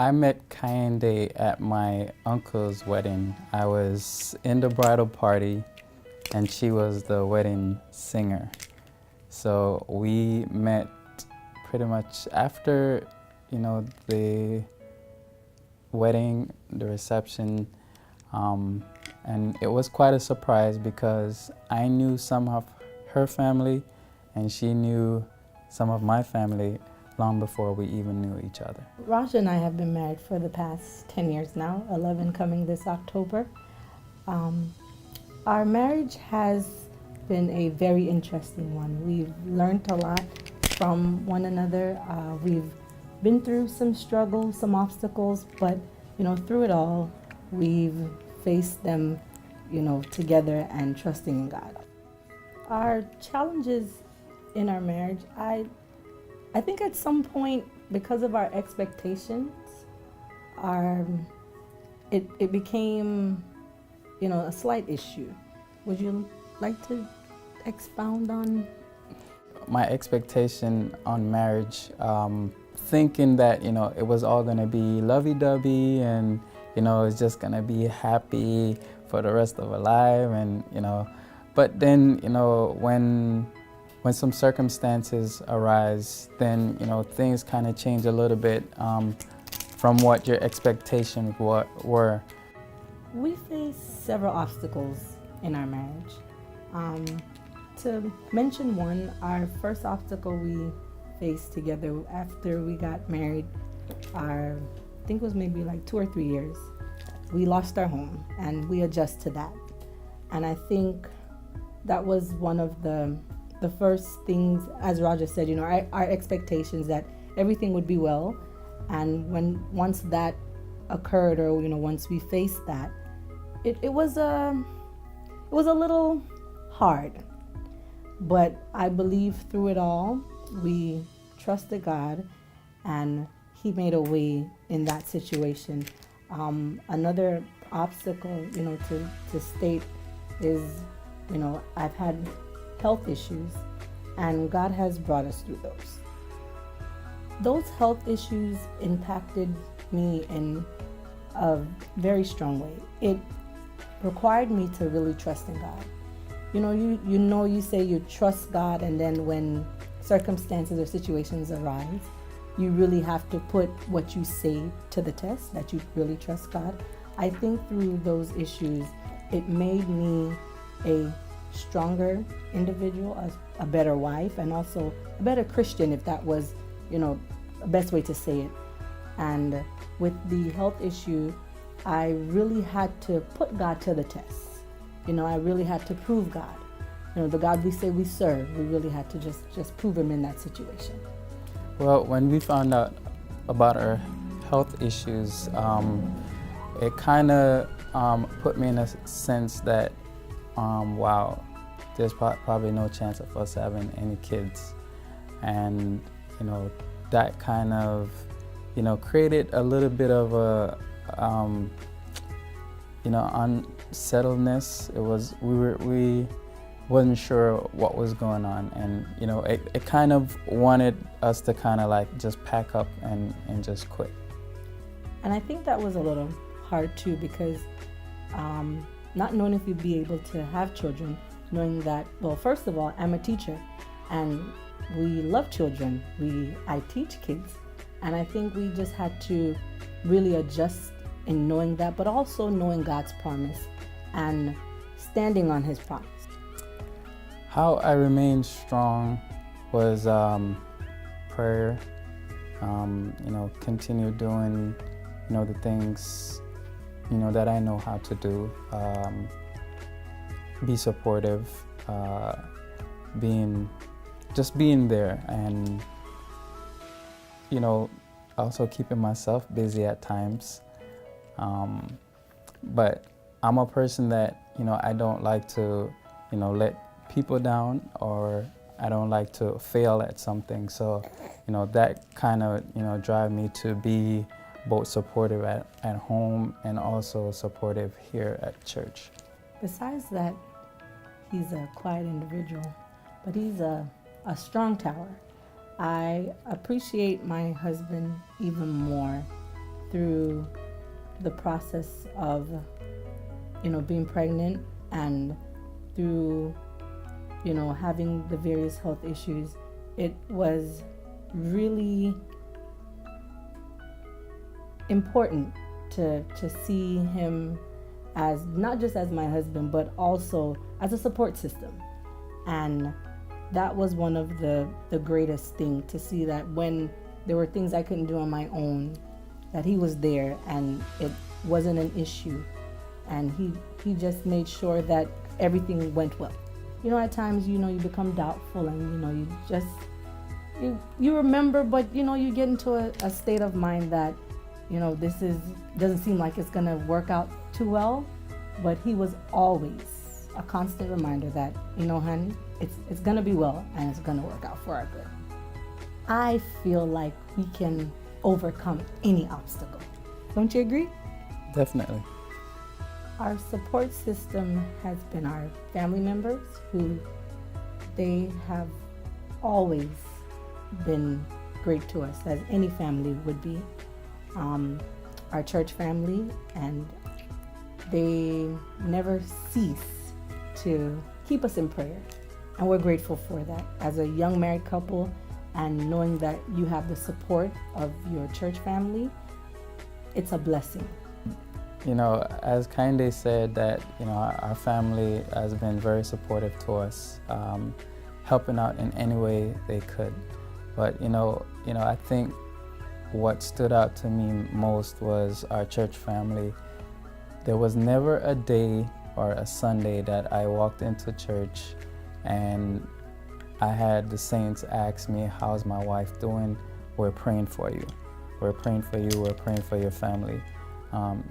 I met Kayinde at my uncle's wedding. I was in the bridal party and she was the wedding singer. So we met pretty much after, the wedding, the reception, and it was quite a surprise because I knew some of her family and she knew some of my family long before we even knew each other. Raj and I have been married for the past 10 years now, 11 coming this October. Our marriage has been a very interesting one. We've learned a lot from one another. We've been through some struggles, some obstacles, but through it all, we've faced them, together and trusting in God. Our challenges in our marriage, I think at some point, because of our expectations, it became, a slight issue. Would you like to expound on? My expectation on marriage, thinking that, it was all gonna be lovey-dovey and, it's just gonna be happy for the rest of our life and, but then, when some circumstances arise, then, things kind of change a little bit from what your expectations were. We face several obstacles in our marriage. To mention one, our first obstacle we faced together after we got married, I think it was maybe like 2 or 3 years, we lost our home and we adjust to that. And I think that was one of the first things, as Roger said, our expectations that everything would be well. And once that occurred, or once we faced that, it was a little hard. But I believe through it all, we trusted God, and He made a way in that situation. Another obstacle, to state is, I've had health issues, and God has brought us through those. Those health issues impacted me in a very strong way. It required me to really trust in God. You say you trust God, and then when circumstances or situations arise, you really have to put what you say to the test, that you really trust God. I think through those issues, it made me a stronger individual, a better wife, and also a better Christian, if that was, the best way to say it. And with the health issue, I really had to put God to the test. I really had to prove God. The God we say we serve, we really had to just prove Him in that situation. Well, when we found out about our health issues, it kind of put me in a sense that, wow, there's probably no chance of us having any kids. And, that kind of, created a little bit of a, unsettledness. We wasn't sure what was going on, and it kind of wanted us to kind of like just pack up and just quit. And I think that was a little hard too, because not knowing if you'd be able to have children, knowing that, well, first of all, I'm a teacher and we love children. I teach kids, and I think we just had to really adjust in knowing that, but also knowing God's promise and standing on His promise. How I remained strong was prayer, continue doing, the things, that I know how to do, be supportive, being there, and, also keeping myself busy at times. But I'm a person that, I don't like to, let people down, or I don't like to fail at something. So, that kind of, drive me to be both supportive at home and also supportive here at church. Besides that, he's a quiet individual, but he's a strong tower. I appreciate my husband even more through the process of, being pregnant, and through, having the various health issues, it was really important to see him as not just as my husband, but also as a support system. And that was one of the greatest things, to see that when there were things I couldn't do on my own, that he was there and it wasn't an issue. And he just made sure that everything went well. At times, you become doubtful, and, you remember, but, you get into a state of mind that, this doesn't seem like it's going to work out too well. But he was always a constant reminder that, honey, it's going to be well, and it's going to work out for our good. I feel like we can overcome any obstacle. Don't you agree? Definitely. Our support system has been our family members, who they have always been great to us, as any family would be. Our church family, and they never cease to keep us in prayer. And we're grateful for that. As a young married couple, and knowing that you have the support of your church family, it's a blessing. As Kinde said, that, our family has been very supportive to us, helping out in any way they could. But, I think what stood out to me most was our church family. There was never a day or a Sunday that I walked into church and I had the saints ask me, "How's my wife doing? We're praying for you. We're praying for you. We're praying for your family."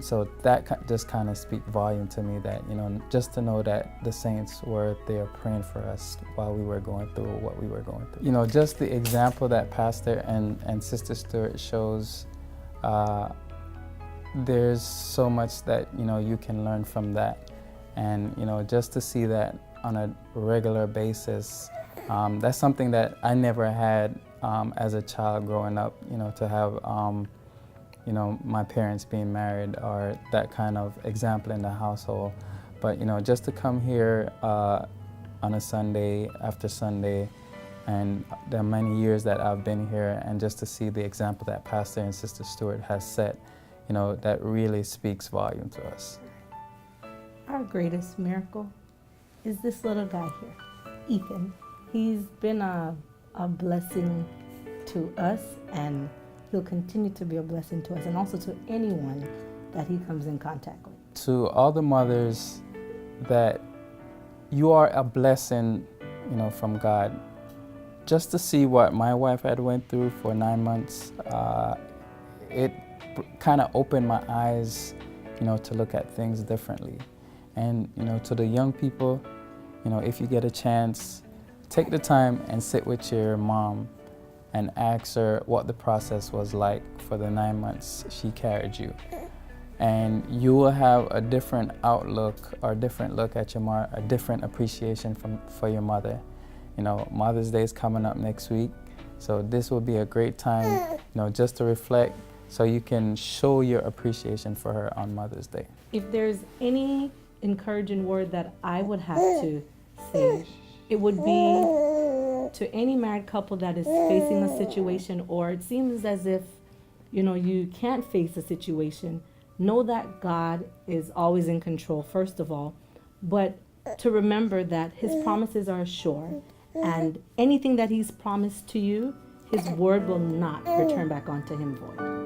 So that just kind of speak volume to me, that, just to know that the saints were there praying for us while we were going through what we were going through. Just the example that Pastor and Sister Stewart shows, there's so much that, you can learn from that. And, just to see that on a regular basis, that's something that I never had as a child growing up, to have my parents being married, or that kind of example in the household. But, just to come here on a Sunday after Sunday, and the many years that I've been here, and just to see the example that Pastor and Sister Stewart has set, that really speaks volume to us. Our greatest miracle is this little guy here, Ethan. He's been a blessing to us, and he'll continue to be a blessing to us, and also to anyone that he comes in contact with. To all the mothers, that you are a blessing, from God. Just to see what my wife had went through for 9 months, it kind of opened my eyes, to look at things differently. And, to the young people, if you get a chance, take the time and sit with your mom and ask her what the process was like for the 9 months she carried you. And you will have a different outlook, or a different look at your mom, a different appreciation for your mother. Mother's Day is coming up next week, so this will be a great time, just to reflect, so you can show your appreciation for her on Mother's Day. If there's any encouraging word that I would have to say, it would be to any married couple that is facing a situation, or it seems as if, you can't face a situation. Know that God is always in control, first of all, but to remember that His promises are sure, and anything that He's promised to you, His word will not return back onto Him void.